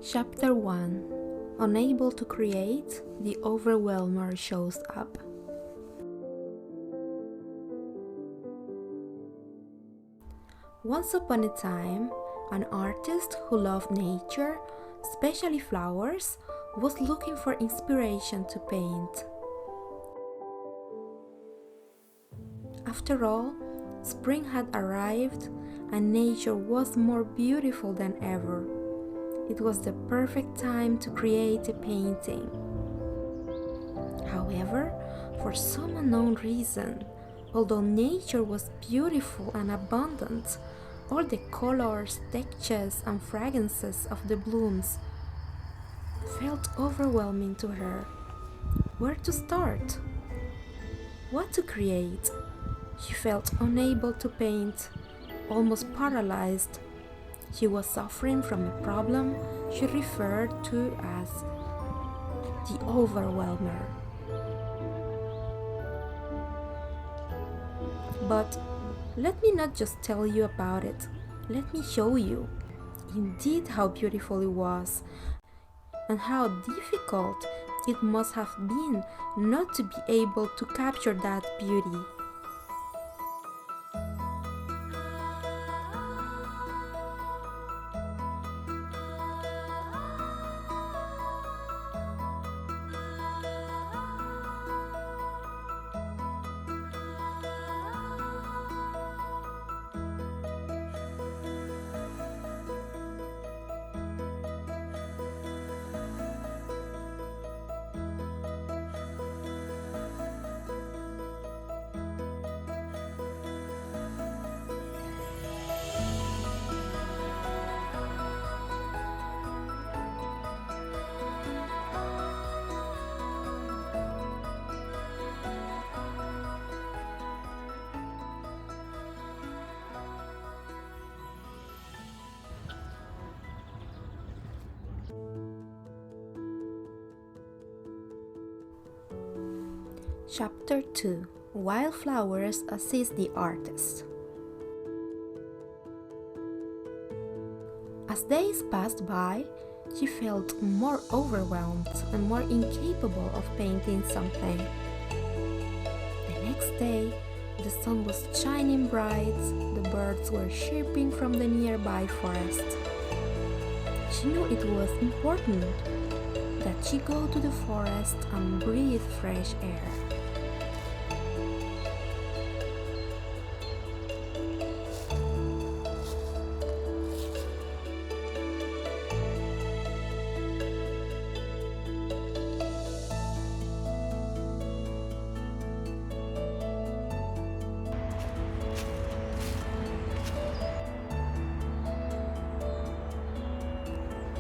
Chapter 1. Unable to create, the Overwhelmer shows up. Once upon a time, an artist who loved nature, especially flowers, was looking for inspiration to paint. After all, spring had arrived and nature was more beautiful than ever. It was the perfect time to create a painting. However, for some unknown reason, although nature was beautiful and abundant, all the colors, textures, and fragrances of the blooms felt overwhelming to her. Where to start? What to create? She felt unable to paint, almost paralyzed. She was suffering from a problem she referred to as the Overwhelmer. But let me not just tell you about it, let me show you indeed how beautiful it was and how difficult it must have been not to be able to capture that beauty. Chapter 2. Wildflowers assist the artist. As days passed by, she felt more overwhelmed and more incapable of painting something. The next day, the sun was shining bright, the birds were chirping from the nearby forest. She knew it was important that she go to the forest and breathe fresh air.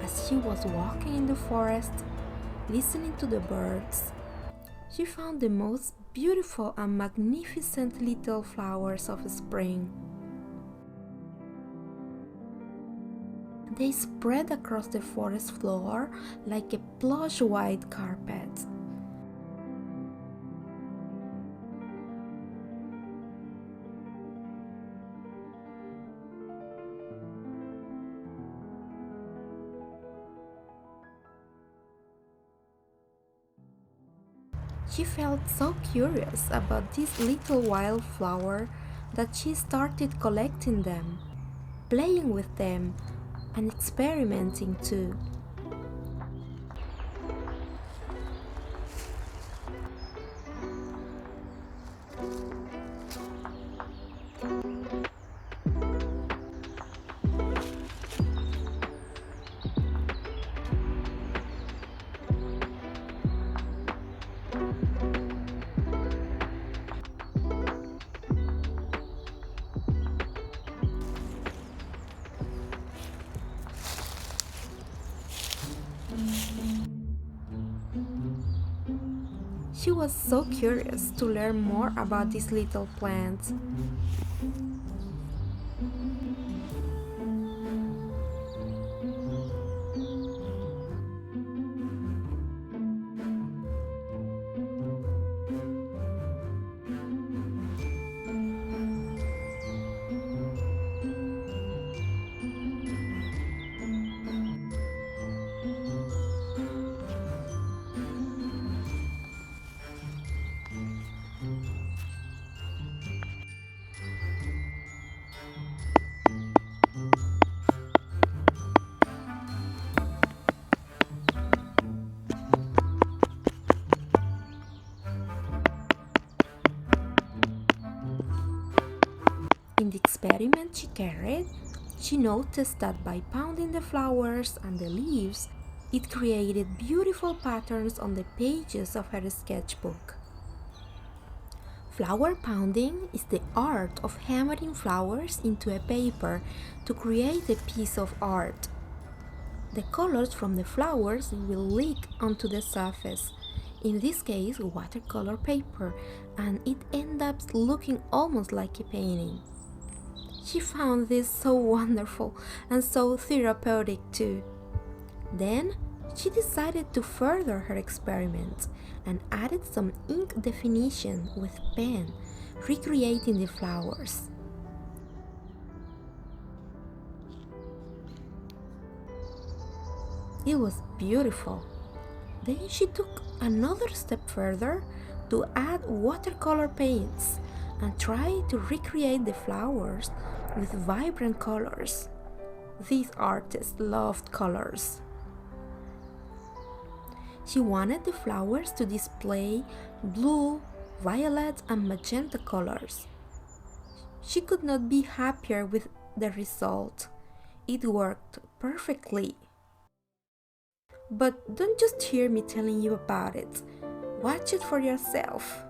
As she was walking in the forest, listening to the birds, she found the most beautiful and magnificent little flowers of spring. They spread across the forest floor like a plush white carpet. She felt so curious about this little wildflower that she started collecting them, playing with them, and experimenting too. She was so curious to learn more about these little plants. In the experiment she carried, she noticed that by pounding the flowers and the leaves, it created beautiful patterns on the pages of her sketchbook. Flower pounding is the art of hammering flowers into a paper to create a piece of art. The colors from the flowers will leak onto the surface, in this case watercolor paper, and it ends up looking almost like a painting. She found this so wonderful and so therapeutic too. Then she decided to further her experiment and added some ink definition with pen, recreating the flowers. It was beautiful. Then she took another step further to add watercolor paints and try to recreate the flowers with vibrant colors. This artist loved colors. She wanted the flowers to display blue, violet, and magenta colors. She could not be happier with the result. It worked perfectly. But don't just hear me telling you about it. Watch it for yourself.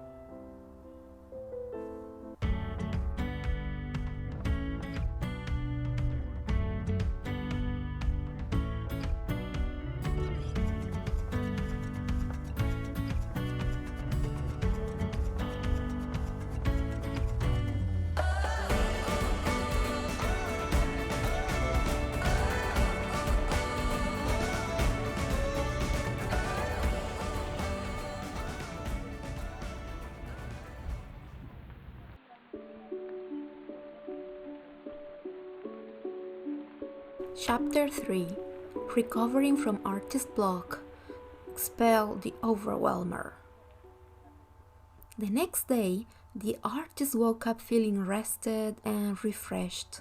Chapter 3. Recovering from Artist Block. Expel the Overwhelmer. The next day, the artist woke up feeling rested and refreshed.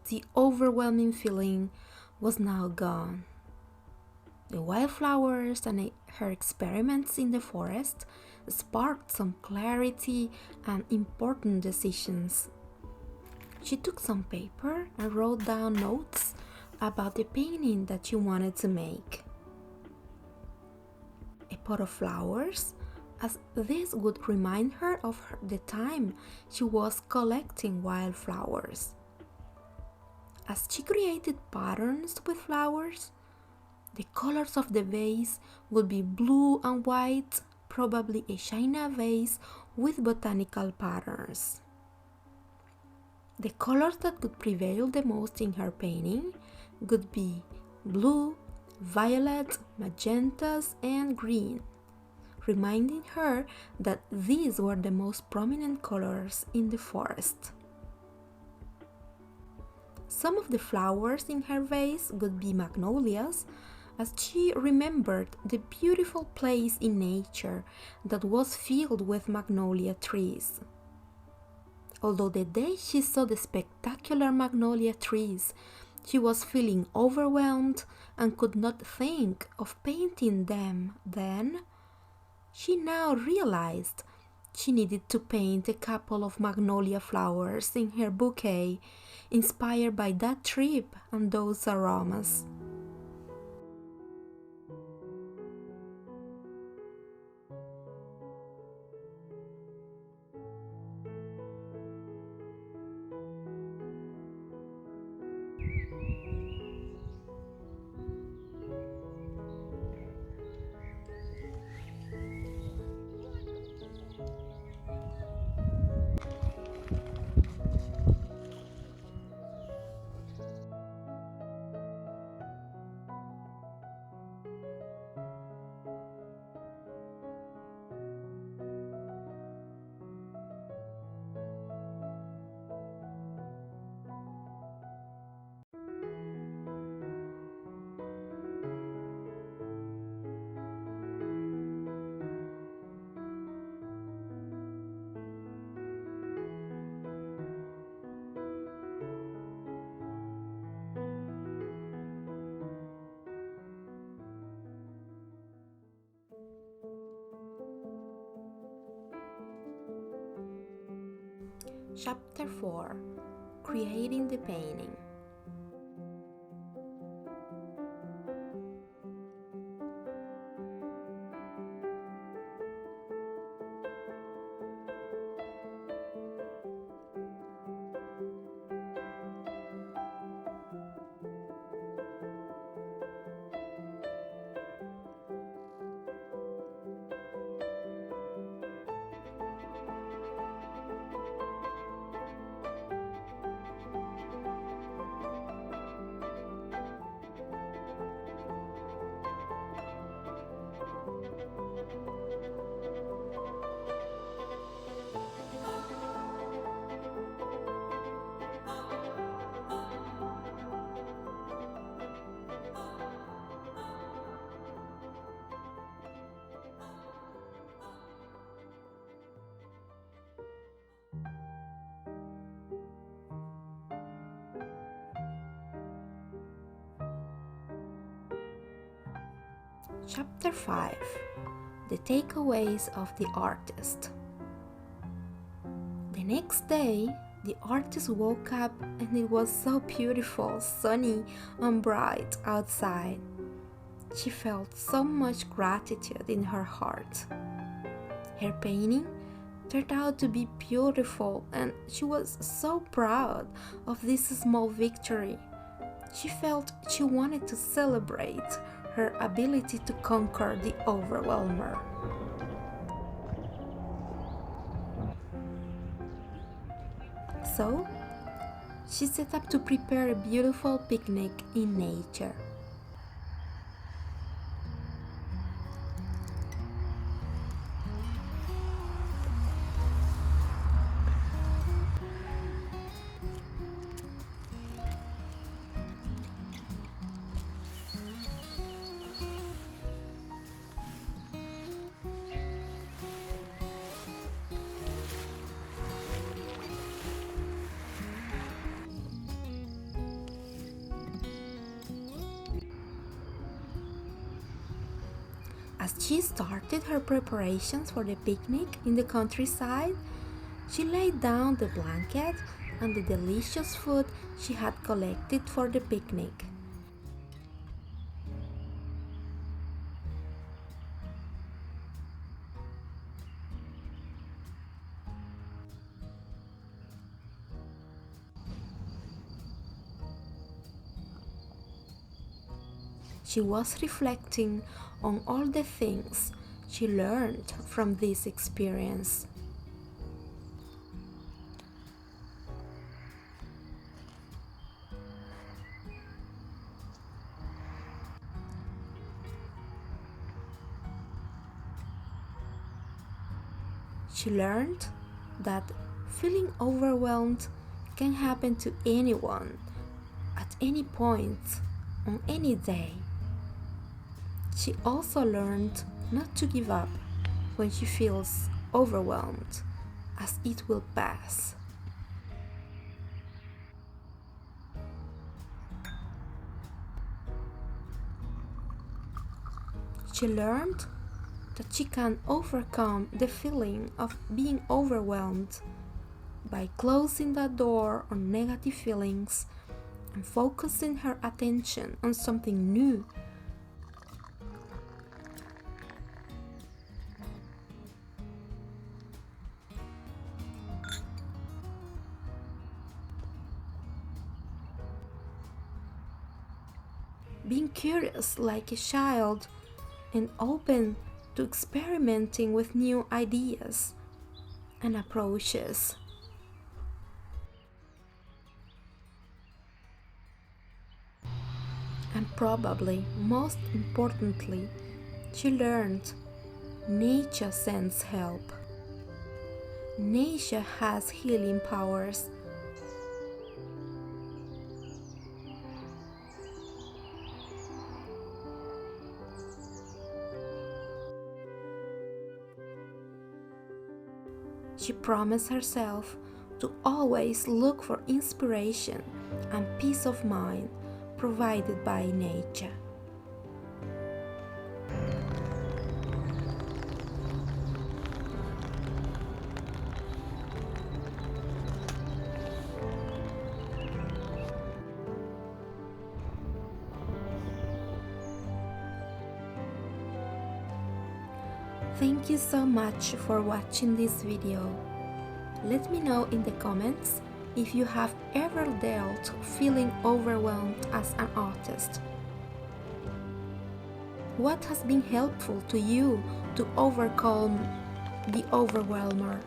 The overwhelming feeling was now gone. The wildflowers and her experiments in the forest sparked some clarity and important decisions. She took some paper and wrote down notes about the painting that she wanted to make. A pot of flowers, as this would remind her of the time she was collecting wildflowers. As she created patterns with flowers, the colors of the vase would be blue and white, probably a china vase with botanical patterns. The colors that could prevail the most in her painting would be blue, violet, magentas, and green, reminding her that these were the most prominent colors in the forest. Some of the flowers in her vase would be magnolias, as she remembered the beautiful place in nature that was filled with magnolia trees. Although the day she saw the spectacular magnolia trees, she was feeling overwhelmed and could not think of painting them then, she now realized she needed to paint a couple of magnolia flowers in her bouquet, inspired by that trip and those aromas. Chapter 4. creating the painting. Chapter 5. The takeaways of the artist. The next day, the artist woke up and it was so beautiful, sunny, and bright outside. She felt so much gratitude in her heart. Her painting turned out to be beautiful and she was so proud of this small victory. She felt she wanted to celebrate her ability to conquer the Overwhelmer. So, she set up to prepare a beautiful picnic in nature. As she started her preparations for the picnic in the countryside, she laid down the blanket and the delicious food she had collected for the picnic. She was reflecting on all the things she learned from this experience. She learned that feeling overwhelmed can happen to anyone at any point on any day. She also learned not to give up when she feels overwhelmed, as it will pass. She learned that she can overcome the feeling of being overwhelmed by closing the door on negative feelings and focusing her attention on something new. Being curious like a child and open to experimenting with new ideas and approaches. And probably most importantly, she learned nature sends help. Nature has healing powers. She promised herself to always look for inspiration and peace of mind provided by nature. Thank you so much for watching this video. Let me know in the comments if you have ever dealt feeling overwhelmed as an artist. What has been helpful to you to overcome the Overwhelmer?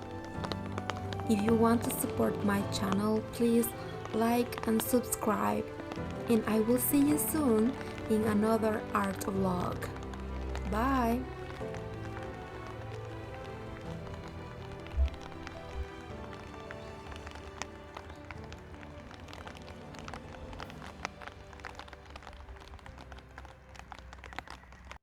If you want to support my channel, please like and subscribe, and I will see you soon in another art vlog. Bye!